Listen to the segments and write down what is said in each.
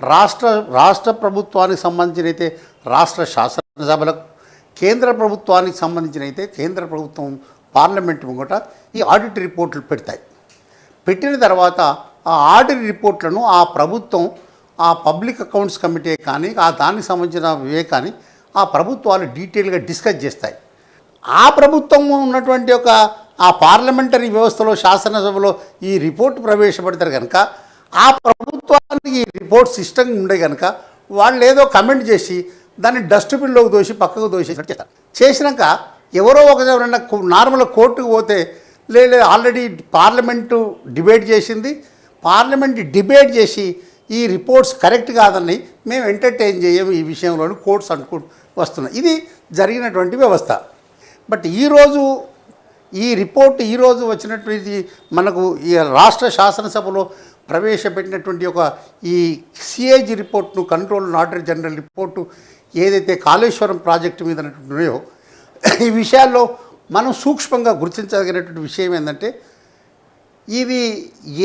రాష్ట్ర రాష్ట్ర ప్రభుత్వానికి సంబంధించినైతే రాష్ట్ర శాసనసభలకు, కేంద్ర ప్రభుత్వానికి సంబంధించినైతే కేంద్ర ప్రభుత్వం పార్లమెంట్ ముంగట ఈ ఆడిట్ రిపోర్ట్లు పెడతాయి. పెట్టిన తర్వాత ఆ ఆడిట్ రిపోర్ట్లను ఆ ప్రభుత్వం, ఆ పబ్లిక్ అకౌంట్స్ కమిటీ కానీ, ఆ దానికి సంబంధించిన వివేకాన్ని ఆ ప్రభుత్వాలు డీటెయిల్గా డిస్కస్ చేస్తాయి. ఆ ప్రభుత్వం ఉన్నటువంటి ఒక ఆ పార్లమెంటరీ వ్యవస్థలో, శాసనసభలో ఈ రిపోర్ట్ ప్రవేశపెడతారు కనుక, ఆ ప్రభుత్వానికి ఈ రిపోర్ట్ సిస్టమ్ ఉండే కనుక వాళ్ళు ఏదో కమెంట్ చేసి దాన్ని డస్ట్బిన్లోకి దోసి పక్కకు దోసేసినట్టు చేసినాక ఎవరో ఒక నార్మల్ కోర్టుకు పోతే లేదు ఆల్రెడీ పార్లమెంటు డిబేట్ చేసింది, పార్లమెంట్ డిబేట్ చేసి ఈ రిపోర్ట్స్ కరెక్ట్ కాదని మేము ఎంటర్టైన్ చేయము ఈ విషయంలోని కోర్ట్స్ అనుకుంటూ వస్తున్నాయి. ఇది జరిగినటువంటి వ్యవస్థ. బట్ ఈ రిపోర్ట్ ఈరోజు వచ్చినటువంటి మనకు ఈ రాష్ట్ర శాసనసభలో ప్రవేశపెట్టినటువంటి ఒక ఈ సిఏజీ రిపోర్ట్ను, control and auditor general report ఏదైతే కాళేశ్వరం ప్రాజెక్టు మీద ఉన్నాయో, ఈ విషయాల్లో మనం సూక్ష్మంగా గుర్తించదగినటువంటి విషయం ఏంటంటే, ఇది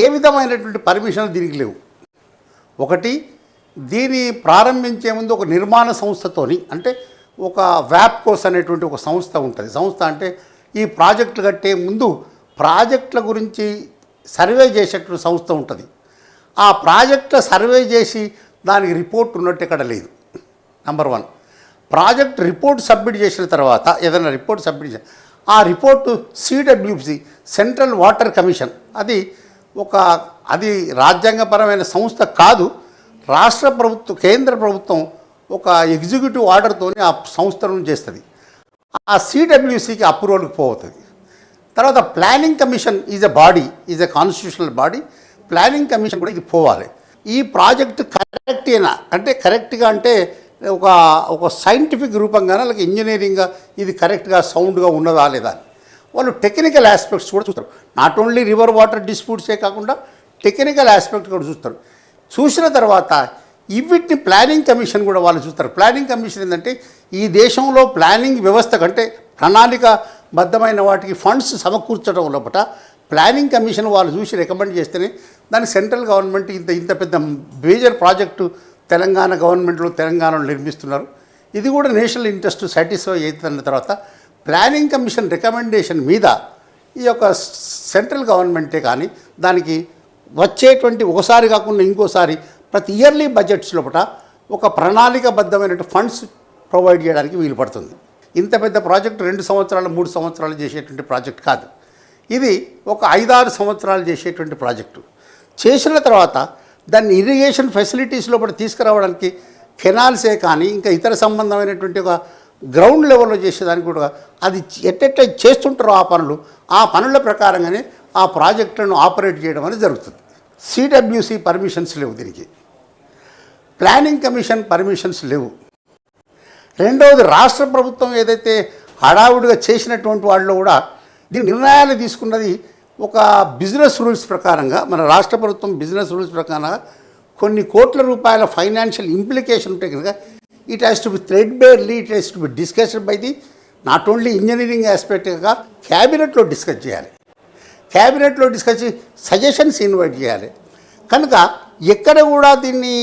ఏ విధమైనటువంటి పర్మిషన్లు దీనికి లేవు. ఒకటి, దీన్ని ప్రారంభించే ముందు ఒక నిర్మాణ సంస్థతోని, అంటే ఒక వ్యాప్కోస్ అనేటువంటి ఒక సంస్థ ఉంటుంది. సంస్థ అంటే ఈ ప్రాజెక్టులు కట్టే ముందు ప్రాజెక్టుల గురించి సర్వే చేసేటువంటి సంస్థ ఉంటుంది. ఆ ప్రాజెక్టుల సర్వే చేసి దానికి రిపోర్ట్ ఉన్నట్టు ఇక్కడ లేదు. నంబర్ 1. ప్రాజెక్ట్ రిపోర్ట్ సబ్మిట్ చేసిన తర్వాత, ఏదైనా రిపోర్ట్ సబ్మిట్ చేసి ఆ report CWC, central water commission, అది రాజ్యాంగపరమైన సంస్థ కాదు. రాష్ట్ర ప్రభుత్వం, కేంద్ర ప్రభుత్వం ఒక ఎగ్జిక్యూటివ్ ఆర్డర్తో ఆ సంస్థను చేస్తుంది. ఆ సిడబ్ల్యూసికి అప్రూవల్కి పోతుంది. తర్వాత planning commission is a constitutional body. Planning commission కూడా ఇది పోవాలి. ఈ ప్రాజెక్టు కరెక్టేనా అంటే, కరెక్ట్గా అంటే ఒక సైంటిఫిక్ రూపంగానే, అలాగే ఇంజనీరింగ్గా ఇది కరెక్ట్గా సౌండ్గా ఉన్నదా లేదా అని వాళ్ళు టెక్నికల్ ఆస్పెక్ట్స్ కూడా చూస్తారు. నాట్ ఓన్లీ రివర్ వాటర్ డిస్ప్యూట్సే కాకుండా టెక్నికల్ ఆస్పెక్ట్ కూడా చూస్తారు. చూసిన తర్వాత వీటిని ప్లానింగ్ కమిషన్ కూడా వాళ్ళు చూస్తారు. ప్లానింగ్ కమిషన్ ఏంటంటే, ఈ దేశంలో ప్లానింగ్ వ్యవస్థ కంటే ప్రణాళికబద్ధమైన వాటికి ఫండ్స్ సమకూర్చడం లోపల ప్లానింగ్ కమిషన్ వాళ్ళు చూసి రికమెండ్ చేస్తేనే దాన్ని సెంట్రల్ గవర్నమెంట్ ఇంత పెద్ద మేజర్ ప్రాజెక్టు తెలంగాణ గవర్నమెంట్లో తెలంగాణలో నిర్మిస్తున్నారు. ఇది కూడా నేషనల్ ఇంట్రెస్ట్ సాటిస్ఫై అవుతున్న తర్వాత ప్లానింగ్ కమిషన్ రికమెండేషన్ మీద ఈ యొక్క సెంట్రల్ గవర్నమెంటే కానీ దానికి వచ్చేటువంటి ఒకసారి కాకుండా ఇంకోసారి ప్రతి ఇయర్లీ బడ్జెట్స్ లోపల ఒక ప్రణాళికబద్ధమైన ఫండ్స్ ప్రొవైడ్ చేయడానికి వీలు పడుతుంది. ఇంత పెద్ద ప్రాజెక్టు 2 సంవత్సరాలు 3 సంవత్సరాలు చేసేటువంటి ప్రాజెక్ట్ కాదు. ఇది ఒక 5-6 సంవత్సరాలు చేసేటువంటి ప్రాజెక్టు. చేసిన తర్వాత దాన్ని ఇరిగేషన్ ఫెసిలిటీస్ లోపల తీసుకురావడానికి కెనాల్సే కానీ ఇంకా ఇతర సంబంధమైనటువంటి ఒక గ్రౌండ్ లెవెల్లో చేసేదానికి కూడా అది ఎట్టెట్ట చేస్తుంటారో ఆ పనుల ప్రకారంగానే ఆ ప్రాజెక్టులను ఆపరేట్ చేయడం అనేది జరుగుతుంది. సిడబ్ల్యూసి పర్మిషన్స్ లేవు, దీనికి ప్లానింగ్ కమిషన్ పర్మిషన్స్ లేవు. రెండవది, రాష్ట్ర ప్రభుత్వం ఏదైతే హడావుడిగా చేసినటువంటి వాళ్ళు కూడా దీని నిర్ణయాలు తీసుకున్నది ఒక బిజినెస్ రూల్స్ ప్రకారంగా. మన రాష్ట్ర ప్రభుత్వం బిజినెస్ రూల్స్ ప్రకారంగా కొన్ని కోట్ల రూపాయల ఫైనాన్షియల్ ఇంప్లికేషన్ ఉంటాయి కనుక it has to be threadbarely, it has to be discussed by the not only engineering ఆస్పెక్ట్గా క్యాబినెట్లో డిస్కస్ చేయాలి. క్యాబినెట్లో డిస్కస్ చేసి సజెషన్స్ ఇన్వైట్ చేయాలి. కనుక ఎక్కడ కూడా దీన్ని